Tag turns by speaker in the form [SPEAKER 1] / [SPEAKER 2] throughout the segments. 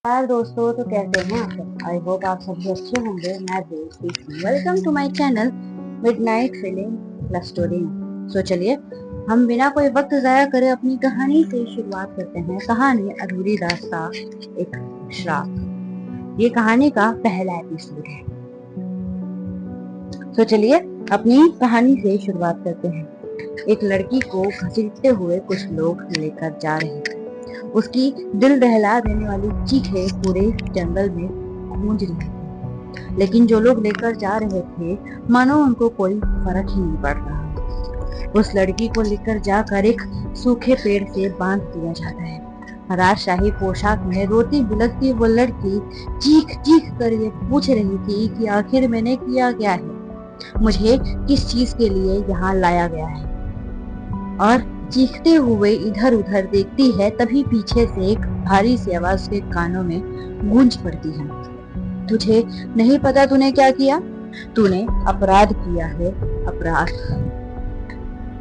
[SPEAKER 1] यार दोस्तों, तो कैसे हैं आप सब? आई होप आप सभी अच्छे होंगे। मैं Devpreet, welcome to my channel midnight feeling plus story. So चलिए हम बिना कोई वक्त जाया करे अपनी कहानी से शुरुआत करते हैं। कहानी अधूरी दास्तां, एक श्राप। ये कहानी का पहला एपिसोड है। तो चलिए अपनी कहानी से शुरुआत करते हैं। एक लड़की को घसीटते हुए कुछ लोग लेकर जा रहे थे। उसकी दिल दहला देने वाली चीखें पूरे जंगल में गूंज रही थी, लेकिन जो लोग लेकर जा रहे थे मानो उनको कोई फर्क ही नहीं पड़ रहा। उस लड़की को लेकर जाकर एक सूखे पेड़ से बांध दिया जाता है। राजशाही पोशाक में रोती बिलखती वो लड़की चीख चीख कर ये पूछ रही थी कि आखिर मैंने किया क्या है, मुझे किस चीज के लिए यहाँ लाया गया है। और चीखते हुए इधर उधर देखती है, तभी पीछे से एक भारी सी आवाज उसके कानों में गूंज पड़ती है। तुझे नहीं पता तूने क्या किया? तूने अपराध किया है, अपराध।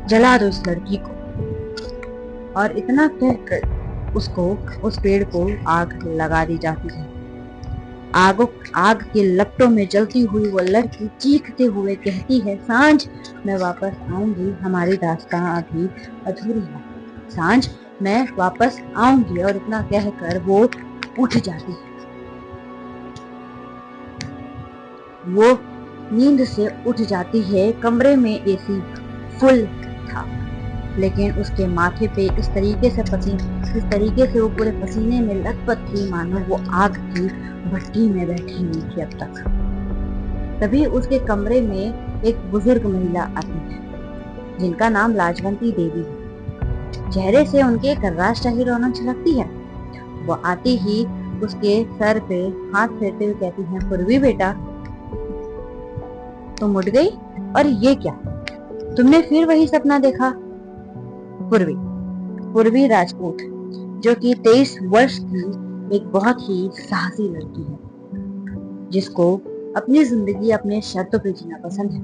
[SPEAKER 1] जला दो इस लड़की को। और इतना कहकर उसको उस पेड़ को आग लगा दी जाती है। आग के लपटों में जलती हुई वो लड़की चीखते हुए कहती है, सांझ मैं वापस आऊंगी, हमारी दास्तां अभी अधूरी है। सांझ मैं वापस आऊंगी। और इतना कहकर वो उठ जाती है। वो नींद से उठ जाती है। कमरे में एसी फुल था, लेकिन उसके माथे पे इस तरीके से वो पूरे पसीने में लथपथ थी मानो वो आग की भट्टी में बैठी हुई थी अब तक। तभी उसके कमरे में एक बुजुर्ग महिला आती है, जिनका नाम लाजवंती देवी है। चेहरे से उनके एक राजशाही रौनक झलकती है। वो आती ही उसके सर पे हाथ फेरते हुए कहती है, पूर्वी बेटा तुम उठ गई? और ये क्या, तुमने फिर वही सपना देखा? पूर्वी राजपूत, जो कि 23 वर्ष की एक बहुत ही साहसी लड़की है, जिसको अपनी जिंदगी अपने शर्तों पे जीना पसंद है।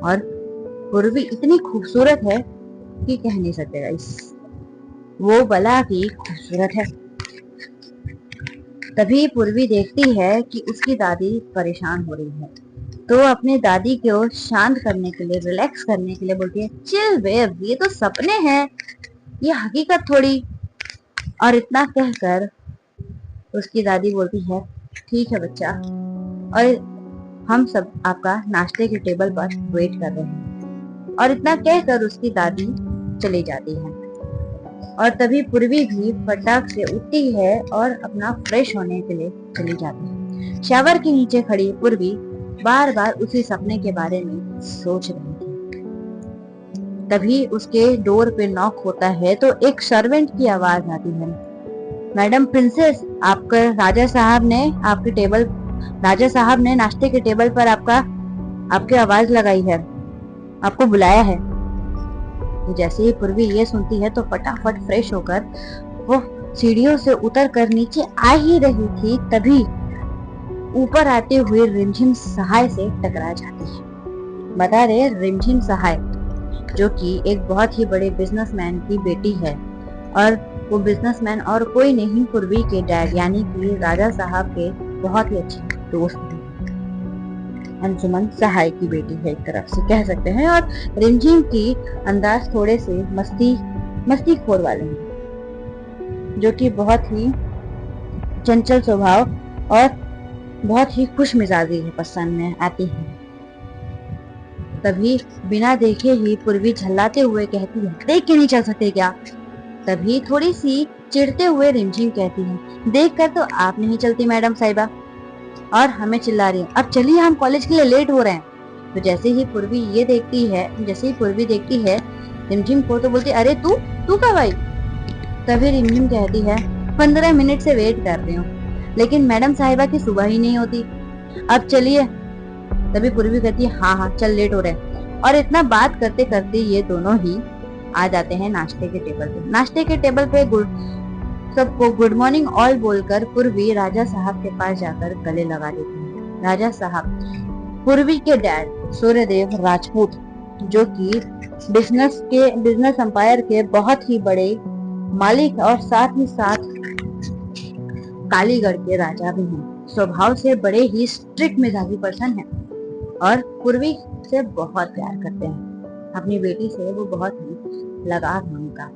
[SPEAKER 1] और पूर्वी इतनी खूबसूरत है कि कह नहीं सकते गाइस, वो बला की खूबसूरत है। तभी पूर्वी देखती है कि उसकी दादी परेशान हो रही है, तो अपनी दादी को शांत करने के लिए, रिलैक्स करने के लिए बोलती है, चिल बेब, ये तो सपने हैं, ये हकीकत थोड़ी। और इतना कहकर उसकी दादी बोलती है, ठीक है बच्चा, और हम सब आपका नाश्ते के टेबल पर वेट कर रहे हैं। और इतना कहकर उसकी दादी चली जाती है। और तभी पूर्वी भी फटाक से उठती है और अपना फ्रेश होने के लिए चली जाती है। शावर के नीचे खड़ी पूर्वी बार बार उसी सपने के बारे में सोच रही थी। तभी उसके डोर पे नॉक होता है, तो एक सर्वेंट की आवाज आती है, मैडम प्रिंसेस, आपका राजा साहब ने नाश्ते के टेबल पर आपकी आवाज लगाई है, आपको बुलाया है। तो जैसे ही पूर्वी ये सुनती है तो फटाफट फ्रेश होकर वो सीढ़ियों से उतर कर नीचे आ ही रही थी, तभी ऊपर आते हुए रिमझिम सहाय से टकरा जाती है। बता दे, रिमझिम सहाय जो कि एक बहुत ही बड़े बिजनेसमैन की बेटी है, और वो बिजनेसमैन और कोई नहीं, पूर्वी के डैड यानी कि राजा साहब के बहुत ही अच्छे दोस्त हैं। अंशुमन सहाय की बेटी है, एक तरफ से कह सकते हैं। और रिमझिम की अंदाज थोड़े से मस्ती खोर वाले हैं, जो कि बहुत ही चंचल स्वभाव और बहुत ही खुश मिजाजी है, पसंद में आती है। तभी बिना देखे ही पूर्वी झल्लाते हुए कहती है, देख के नहीं चल सकते क्या? तभी थोड़ी सी चिढ़ते हुए रिमझिम कहती है, देख कर तो आप नहीं चलती मैडम साहिबा, और हमें चिल्ला रही है, अब चलिए हम कॉलेज के लिए लेट हो रहे हैं। तो जैसे ही पूर्वी देखती है रिमझिम को, तो बोलती, अरे तू कब आई? तभी रिमझिम कहती है, 15 मिनट से वेट कर रही हूँ, लेकिन मैडम साहिबा की सुबह ही नहीं होती, अब चलिए। तभी पूर्वी कहती है, हाँ चल, लेट हो रहे हैं। और इतना बात करते करते ये दोनों ही आ जाते हैं नाश्ते के टेबल पे सबको गुड मॉर्निंग ऑल बोलकर पूर्वी राजा साहब के पास जाकर गले लगा देती है। राजा साहब पूर्वी के डैड सूर्यदेव राजपूत, जो कि बिजनेस एम्पायर के बहुत ही बड़े मालिक और साथ ही साथ कालीगढ़ के राजा भी हैं। स्वभाव से बड़े ही स्ट्रिक्ट मिजाजी पर्सन हैं और पूर्वी से बहुत प्यार करते हैं। अपनी बेटी से वो बहुत ही लगाव है उनका।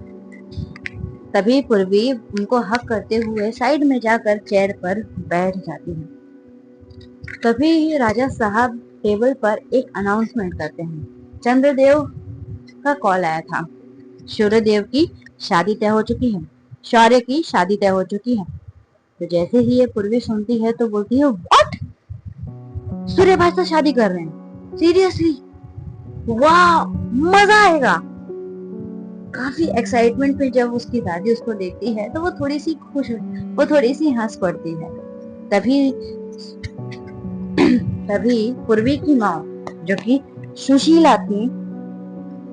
[SPEAKER 1] तभी पूर्वी उनको हक करते हुए साइड में जाकर चेयर पर बैठ जाती है। तभी राजा साहब टेबल पर एक अनाउंसमेंट करते हैं। चंद्रदेव का कॉल आया था। सूर्यदेव की शादी तय हो चुकी है, शौर्य की शादी तय हो चुकी है। तो जैसे ही ये पूर्वी सुनती है तो बोलती है, व्हाट, सूर्य भाई से शादी कर रहे हैं? सीरियसली? वाह, मजा आएगा। काफी एक्साइटमेंट में जब उसकी दादी उसको देखती है तो वो थोड़ी सी खुश, वो थोड़ी सी हंस पड़ती है। तभी तभी पूर्वी की माँ, जो कि सुशीला थी,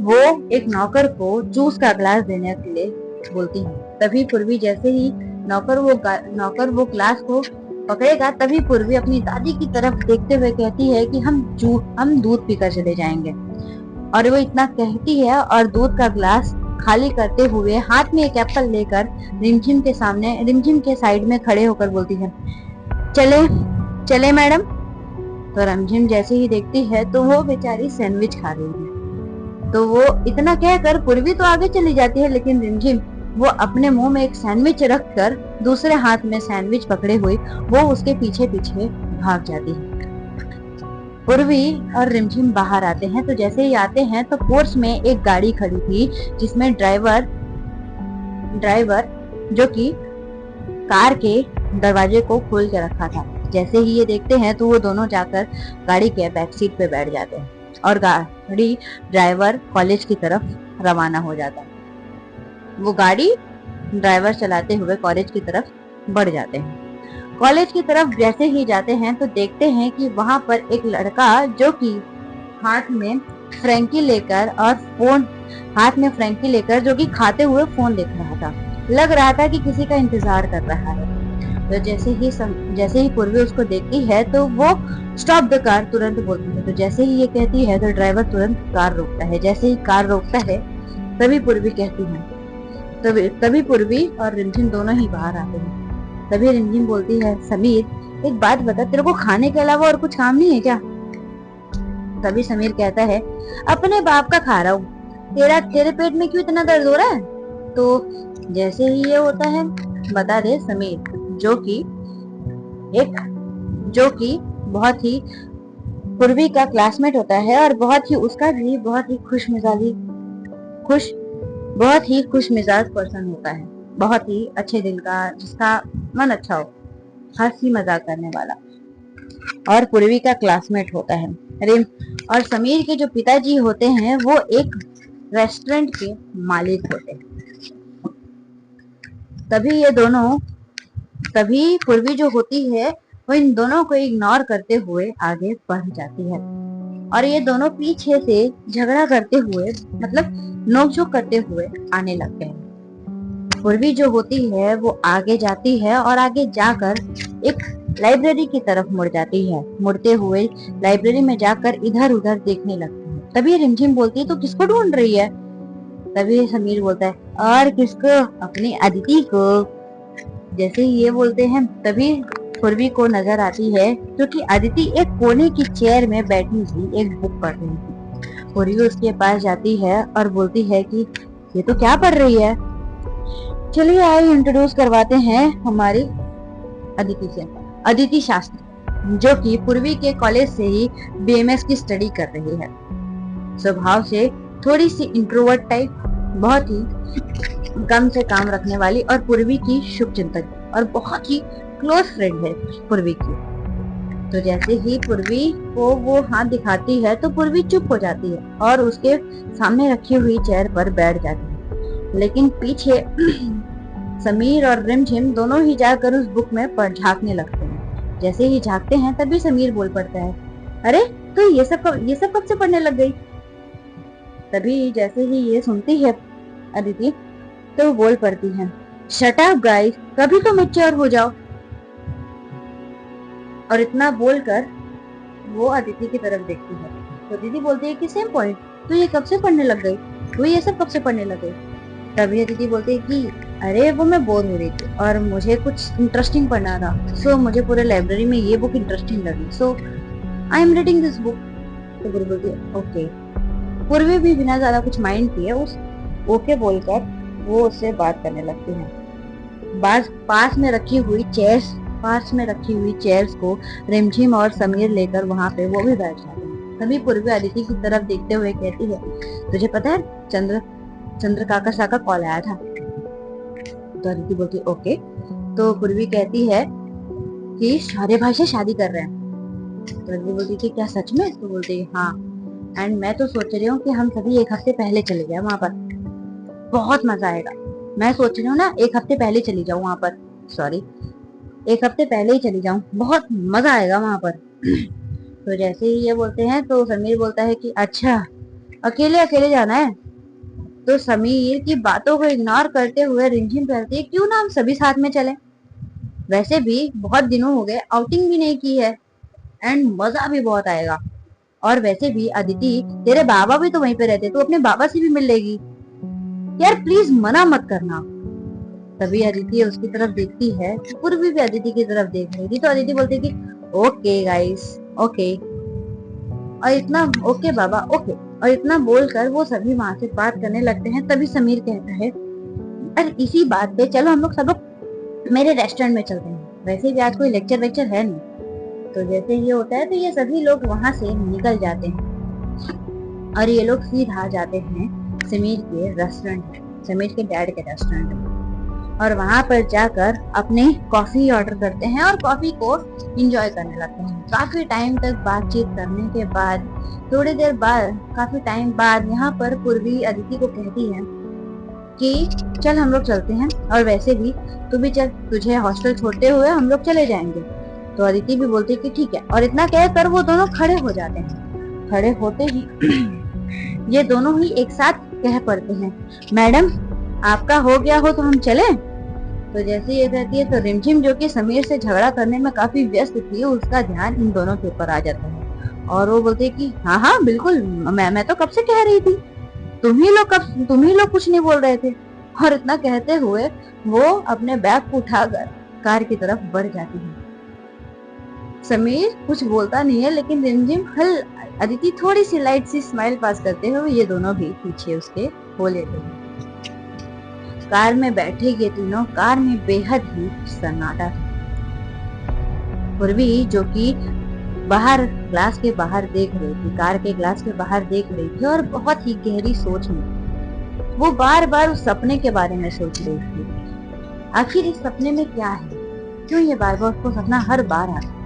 [SPEAKER 1] वो एक नौकर को जूस का ग्लास देने के लिए बोलती है। तभी पूर्वी जैसे ही नौकर वो ग्लास को पकड़ेगा, तभी पूर्वी अपनी दादी की तरफ देखते हुए कहती है कि हम दूध पीकर चले जाएंगे। और वो इतना कहती है और दूध का ग्लास खाली करते हुए हाथ में एक एप्पल लेकर रिमझिम के साइड में खड़े होकर बोलती है, चले चले मैडम। तो रिमझिम जैसे ही देखती है तो वो बेचारी सैंडविच खा रही है। तो वो इतना कहकर पूर्वी तो आगे चली जाती है, लेकिन रिमझिम वो अपने मुंह में एक सैंडविच रखकर दूसरे हाथ में सैंडविच पकड़े हुए वो उसके पीछे पीछे भाग जाती है। पूर्वी और रिमझिम बाहर आते हैं। तो जैसे ही आते हैं तो पोर्च में एक गाड़ी खड़ी थी, जिसमें ड्राइवर जो कि कार के दरवाजे को खोल के रखा था। जैसे ही ये देखते हैं तो वो दोनों जाकर गाड़ी के बैक सीट पे बैठ जाते हैं और गाड़ी ड्राइवर कॉलेज की तरफ रवाना हो जाता है। वो गाड़ी ड्राइवर चलाते हुए कॉलेज की तरफ बढ़ जाते हैं। कॉलेज की तरफ जैसे ही जाते हैं तो देखते हैं कि वहां पर एक लड़का जो कि हाथ में फ्रैंकी लेकर जो कि खाते हुए फोन देख रहा था। लग रहा था कि किसी का इंतजार कर रहा है। तो जैसे ही पूर्वी उसको देखती है तो वो स्टॉप द कार तुरंत बोलती है। तो जैसे ही ये कहती है तो ड्राइवर तुरंत कार रोकता है। जैसे ही कार रोकता है तभी पूर्वी कहती है, तभी पूर्वी और रिमझिम दोनों ही बाहर आते हैं। तभी रिमझिम बोलती है, समीर एक बात बता, तेरे को खाने के अलावा और कुछ काम नहीं है क्या? तभी समीर कहता है, अपने बाप का खा रहा हूँ, तेरे पेट में क्यों इतना दर्द हो रहा है? तो जैसे ही ये होता है, बता दे समीर जो कि बहुत ही पूर्वी का क्लासमेट होता है और बहुत ही खुश मिजाज पर्सन होता है। बहुत ही अच्छे दिल का, जिसका मन अच्छा हो, हंसी मजाक करने वाला, और पूर्वी का क्लासमेट होता है। और समीर के जो पिताजी होते हैं वो एक रेस्टोरेंट के मालिक होते हैं। तभी पूर्वी जो होती है वो इन दोनों को इग्नोर करते हुए आगे बढ़ जाती है और ये दोनों पीछे से झगड़ा करते हुए, मतलब नोकझोंक करते हुए आने लगते हैं। पूर्वी जो होती है वो आगे जाती है और आगे जाकर एक लाइब्रेरी की तरफ मुड़ जाती है। मुड़ते हुए लाइब्रेरी में जाकर इधर उधर देखने लगती है। तभी रिमझिम बोलती है, तो किसको ढूंढ रही है? तभी समीर बोलता है, और किसको? अपनी अदिति को। जैसे ही ये बोलते हैं तभी पूर्वी को नजर आती है क्योंकि अदिति एक कोने की चेयर में बैठी हुई एक बुक पढ़ रही थी। पूर्वी उसके पास जाती है और बोलती है कि ये तो क्या पढ़ रही है? चलिए आइए इंट्रोड्यूस करवाते हैं हमारी अदिति से। अदिति शास्त्री, जो कि पूर्वी के कॉलेज से ही बीएमएस की स्टडी कर रही है। स्वभाव से थोड़ी सी इंट्रोवर्ट टाइप, बहुत ही कम से काम रखने वाली और पूर्वी की शुभचिंतक और बहुत ही क्लोज फ्रेंड है पूर्वी की। तो जैसे ही पूर्वी को वो हाथ दिखाती है तो पूर्वी चुप हो जाती है और उसके सामने रखी हुई चेयर पर बैठ जाती है। लेकिन पीछे समीर और रिमझिम दोनों ही जाकर उस बुक में झांकने लगते हैं। जैसे ही झांकते हैं तभी समीर बोल पड़ता है, अरे तो ये सब कब से पढ़ने लग गई? तभी जैसे ही ये सुनती है अदिति तो बोल पड़ती है, शट अप गाइस, कभी तो मैच्योर हो जाओ। और इतना बोलकर वो अदिति की तरफ देखती है तो दीदी बोलती है कि सेम पॉइंट, तो ये कब से पढ़ने लग गई? तो ये सब कब से पढ़ने लग गई? तभी अदिति बोलती है कि अरे वो मैं बोर हो रही थी और मुझे कुछ इंटरेस्टिंग पढ़ना था, सो मुझे पूरे लाइब्रेरी में ये बुक इंटरेस्टिंग लगी, so I am reading this book. तो पूर्वी बोलती है ओके। पूर्वी भी बिना ज्यादा कुछ माइंड किए उस ओके बोलकर वो उससे बात करने लगती है। पास में रखी हुई चेयर्स को रिमझिम और समीर लेकर वहां पे वो भी बैठ जाते हैं। तभी पूर्वी अदिति की तरफ देखते हुए कहती है, तुझे पता है चंद्र काका सा का कॉल आया था। तो अदिति बोलती ओके। तो पूर्वी कहती है कि शौर्य भाई से शादी कर रहे हैं। तो अदिति बोलती कि क्या सच में? तो बोलती हाँ, एंड मैं तो सोच रही हूँ कि हम सभी एक हफ्ते पहले चले जाए वहां पर, बहुत मजा आएगा। मैं सोच रही हूँ ना एक हफ्ते पहले चली जाऊँ वहां पर, सॉरी एक हफ्ते पहले ही चली जाऊँ, बहुत मजा आएगा वहां पर। तो जैसे ही ये बोलते हैं तो समीर बोलता है कि अच्छा अकेले अकेले जाना है। तो समीर की बातों को इग्नोर करते हुए रिमझिम कहती है क्यों ना हम सभी साथ में चलें, वैसे भी बहुत दिनों हो गए आउटिंग भी नहीं की है एंड मजा भी बहुत आएगा। और वैसे भी अदिति तेरे बाबा भी तो वहीं पे रहते, तू अपने बाबा से भी मिल लेगी, यार प्लीज मना मत करना। तभी अदिति उसकी तरफ देखती है, पूर्वी भी अदिति की तरफ देख रही थी। तो अदिति बोलती है कि ओके गाइस ओके, और इतना ओके बाबा ओके, और इतना बोलकर वो सभी वहां से बात करने लगते हैं। तभी समीर कहता है अरे इसी बात पे चलो हम लोग सब लोग मेरे रेस्टोरेंट में चलते हैं, वैसे भी आज कोई लेक्चर वेक्चर है नहीं। तो जैसे ये होता है तो ये सभी लोग वहां से निकल जाते हैं और ये लोग सीधा जाते हैं समीर के रेस्टोरेंट, समीर के डैड के रेस्टोरेंट में, और वहां पर जाकर अपने कॉफी ऑर्डर करते हैं और कॉफी को एंजॉय करने लगते हैं। काफी टाइम तक बातचीत करने के बाद, थोड़ी देर बाद, काफी टाइम बाद यहाँ पर पूर्वी अदिति को कहती है कि चल हम लोग चलते हैं, और वैसे भी तू भी चल, तुझे हॉस्टल छोड़ते हुए हम लोग चले जाएंगे। तो अदिति भी बोलती है कि ठीक है, और इतना कहकर वो दोनों खड़े हो जाते हैं। खड़े होते ही ये दोनों ही एक साथ कह पड़ते हैं मैडम आपका हो गया हो तो हम चले। तो जैसे ये कहती है तो रिमझिम जो कि समीर से झगड़ा करने में काफी व्यस्त थी, उसका ध्यान इन दोनों के ऊपर आ जाता है और वो बोलती है कि हाँ हाँ बिल्कुल, मैं तो कब से कह रही थी, तुम ही लोग कुछ नहीं बोल रहे थे। और इतना कहते हुए वो अपने बैग को उठाकर कार की तरफ बढ़ जाती है। समीर कुछ बोलता नहीं है, लेकिन रिमझिम अदिति थोड़ी सी लाइट सी स्माइल पास करते हुए ये दोनों भी पीछे उसके हो लेते हैं। कार में बैठे ये तीनों कार में बेहद ही सन्नाटा था। पूर्वी जो कि बाहर ग्लास के बाहर देख रही थी, कार के ग्लास के बाहर देख रही थी और बहुत ही गहरी सोच में वो बार बार उस सपने के बारे में सोच रही थी। आखिर इस सपने में क्या है, क्यों ये बार बार उसको सपना हर बार आता।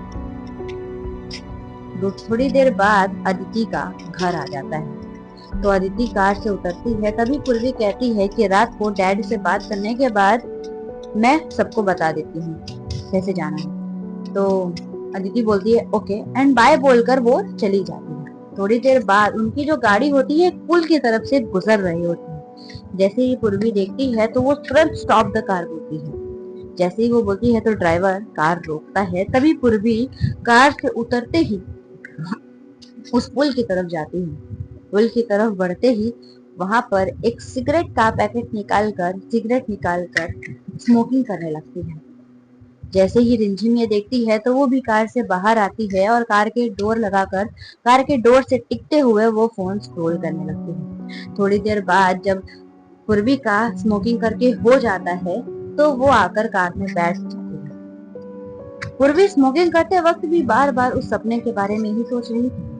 [SPEAKER 1] थोड़ी देर बाद अदिति का घर आ जाता है। तो अदिति कार से उतरती है। तभी पूर्वी कहती है कि रात को डैड से बात करने के बाद मैं सबको बता देती हूँ कैसे जाना है। तो अदिति बोलती है ओके एंड बाय बोलकर वो चली जाती है। थोड़ी देर बाद उनकी जो गाड़ी होती है पुल की तरफ से गुजर रही होती है। जैसे ही पूर्वी देखती है तो वो तुरंत स्टॉप द कार बोलती है। जैसे ही वो बोलती है तो ड्राइवर कार रोकता है। तभी पूर्वी कार से उतरते ही उस पुल की तरफ जाती है। पुल की तरफ बढ़ते ही वहां पर एक सिगरेट का पैकेट निकालकर स्मोकिंग करने लगती है। जैसे ही रिमझिम ये देखती है तो वो भी कार से बाहर आती है और कार के डोर से टिकते हुए वो फोन स्क्रॉल करने लगती है। थोड़ी देर बाद जब पूर्वी का स्मोकिंग करके हो जाता है तो वो आकर कार में बैठ जाती है। पूर्वी स्मोकिंग करते वक्त भी बार बार उस सपने के बारे में ही सोच रही थी।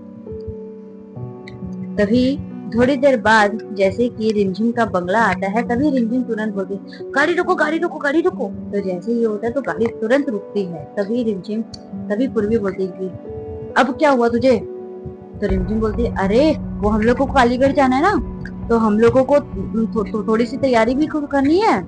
[SPEAKER 1] तभी थोड़ी देर बाद जैसे कि रिमझिम का बंगला आता है, तभी रिमझिम तुरंत बोलती है गाड़ी रोको गाड़ी रोको गाड़ी रोको। तो जैसे ही होता है तो गाड़ी तुरंत रुकती है। तभी पूर्वी बोलती है अब क्या हुआ तुझे। तो रिमझिम बोलती है अरे वो हम लोगों को अलीगढ़ जाना है ना, तो हम लोगों को थोड़ी सी तैयारी भी करनी है।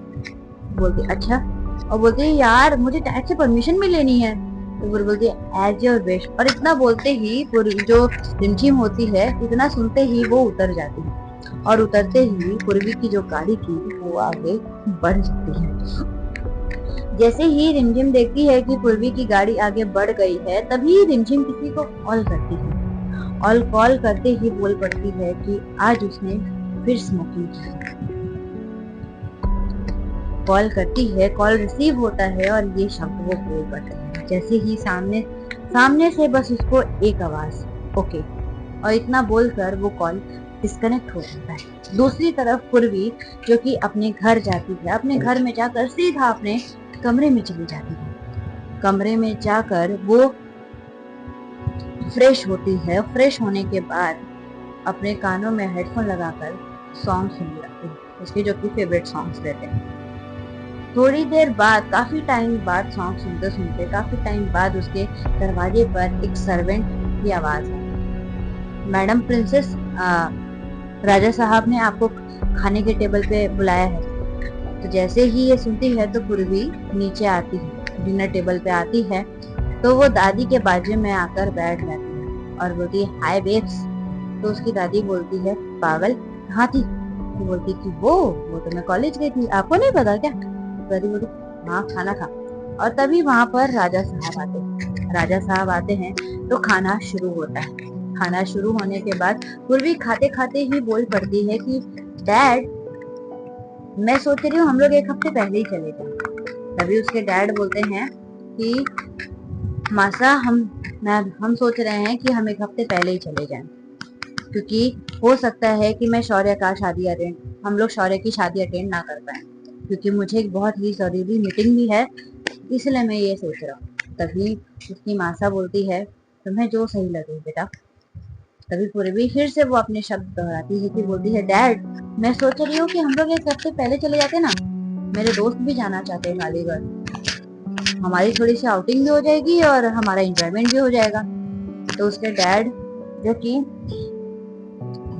[SPEAKER 1] बोलती अच्छा, और बोलती है यार मुझे डैड से परमिशन भी लेनी है। तो वो बोलती है एज योर विश। और इतना बोलते ही जो रिमझिम होती है इतना सुनते ही वो उतर जाती है, और उतरते ही पूर्वी की जो गाड़ी थी वो आगे बढ़ जाती है। जैसे ही रिमझिम देखती है कि पूर्वी की गाड़ी आगे बढ़ गई है तभी रिमझिम किसी को कॉल करती है, और कॉल करते ही बोल पड़ती है कि आज उसने फिर स्मोकिंग की। कॉल करती है, कॉल रिसीव होता है और ये शब्द वो बोल पड़ते हैं। जैसे ही सामने से बस उसको एक आवाज ओके, और इतना बोलकर वो कॉल डिस्कनेक्ट हो जाता है। दूसरी तरफ पूर्वी जो कि अपने घर जाती है, अपने घर में जाकर सीधा अपने कमरे में चली जाती है। कमरे में जाकर वो फ्रेश होती है। फ्रेश होने के बाद अपने कानों में हेडफोन लगाकर सॉन्ग सुनने लगती है, उसके जो कि फेवरेट सॉन्ग्स रहते हैं। थोड़ी देर बाद, काफी टाइम बाद, सॉन्ग सुनते सुनते काफी टाइम बाद उसके दरवाजे पर एक सर्वेंट की आवाज है, मैडम प्रिंसेस, राजा साहब ने आपको खाने के टेबल पे बुलाया है। तो जैसे ही ये सुनती है तो पूर्वी नीचे आती है, डिनर टेबल पे आती है, तो वो दादी के बाजू में आकर बैठ जाती है और बोलती है हाय बेब्स। तो उसकी दादी बोलती है पागल कहाँ थी? तो बोलती कि वो तो मैं कॉलेज गई थी, आपको नहीं पता क्या? दादी बोलती हाँ खाना खा। और तभी वहां पर राजा साहब आते हैं तो खाना शुरू होता है। खाना शुरू होने के बाद पूर्वी खाते खाते ही बोल पड़ती है कि डैड, मैं सोच रही हूँ हम लोग एक हफ्ते पहले ही चले जाएं। तभी उसके डैड बोलते हैं कि मासा, हम सोच रहे हैं कि हम एक हफ्ते पहले ही चले जाएं, क्योंकि हो सकता है कि हम लोग शौर्य की शादी अटेंड ना कर पाए, क्योंकि मुझे एक बहुत ही जरूरी मीटिंग भी है, इसलिए मैं ये सोच रहा हूँ। तभी उसकी मासा बोलती है तुम्हें जो सही लगे बेटा। तभी पूर्वी फिर से वो अपने शब्द दोहराती है कि बोलती है डैड, मैं सोच रही हूँ कि हम लोग एक हफ्ते पहले चले जाते ना, मेरे दोस्त भी जाना चाहते हैं अलीगढ़, हमारी थोड़ी सी आउटिंग भी हो जाएगी और हमारा एंजॉयमेंट भी हो जाएगा। तो उसके डैड जो कि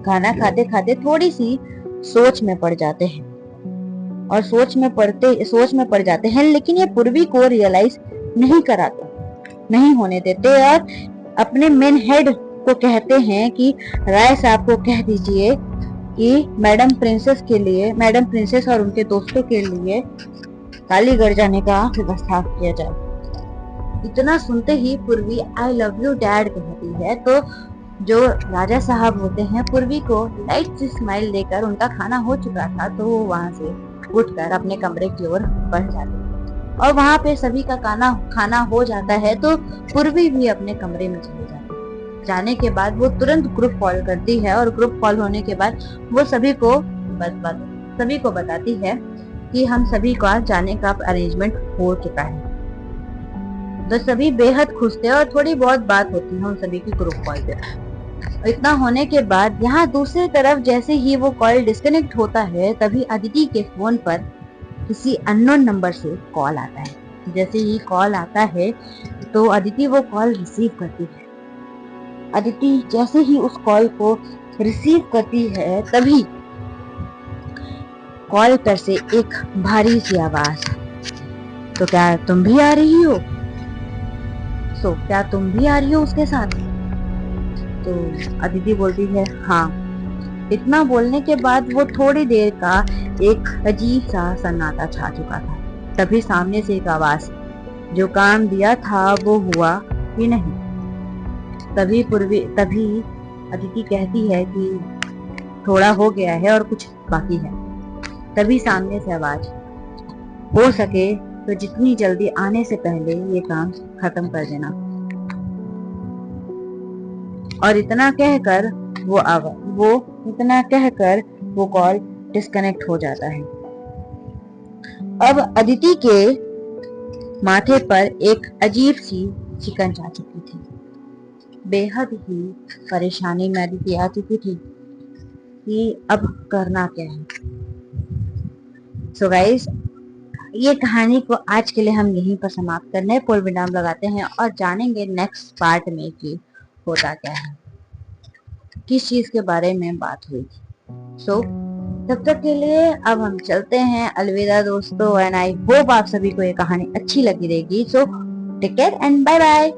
[SPEAKER 1] खाना खाते खाते थोड़ी सी सोच में पड़ जाते हैं और सोच में पड़ जाते हैं, लेकिन ये पूर्वी को रियलाइज नहीं होने देते और अपने मेन हेड को कहते हैं कि राय साहब को कह दीजिए कि मैडम प्रिंसेस और उनके दोस्तों के लिए कालीगढ़ जाने का व्यवस्था किया जाए। इतना सुनते ही पूर्वी आई लव यू डैड कहती है, तो जो राजा साहब होते हैं पूर्वी को लाइट सी स्माइल देकर, उनका खाना हो चुका था तो वो वहां से उठकर अपने कमरे की ओर बढ़ जाते हैं और वहां पे सभी का खाना हो जाता है तो पूर्वी भी अपने कमरे में चली जाती है। जाने के बाद वो तुरंत ग्रुप कॉल करती है और ग्रुप कॉल होने के बाद वो सभी को बताती है कि हम सभी का जाने का अरेंजमेंट हो चुका है। तो सभी बेहद खुश थे और थोड़ी बहुत बात होती है उन सभी की ग्रुप कॉल पे। इतना होने के बाद यहाँ दूसरी तरफ जैसे ही वो कॉल डिस्कनेक्ट होता है, तभी अदिति के फोन पर किसी अननोन नंबर से कॉल आता है। जैसे ही कॉल आता है तो अदिति वो कॉल रिसीव करती है। अदिति जैसे ही उस कॉल को रिसीव करती है तभी कॉल पर से एक भारी सी आवाज, तो क्या तुम भी आ रही हो? क्या तुम भी आ रही हो उसके साथ? तो अदिति बोलती है हाँ। इतना बोलने के बाद वो थोड़ी देर का एक अजीब सा सन्नाटा छा चुका था। तभी सामने से एक आवाज, जो काम दिया था वो हुआ कि नहीं? तभी अदिति कहती है कि थोड़ा हो गया है और कुछ बाकी है। तभी सामने से आवाज, हो सके तो जितनी जल्दी आने से पहले ये काम खत्म कर देना। और इतना कहकर वो कॉल डिस्कनेक्ट हो जाता है। अब अदिति के माथे पर एक अजीब सी चिकन जा चुकी थी। बेहद ही परेशानी में अदिति आ चुकी थी कि अब करना क्या है। सो गाइस, ये कहानी को आज के लिए हम यहीं पर समाप्त करने हैं, पूर्ण विराम लगाते हैं और जानेंगे नेक्स्ट पार्ट में कि होता क्या है, किस चीज के बारे में बात हुई थी। तब तक के लिए अब हम चलते हैं। अलविदा दोस्तों, एंड आई होप आप सभी को ये कहानी अच्छी लगी रहेगी। Take care and bye bye.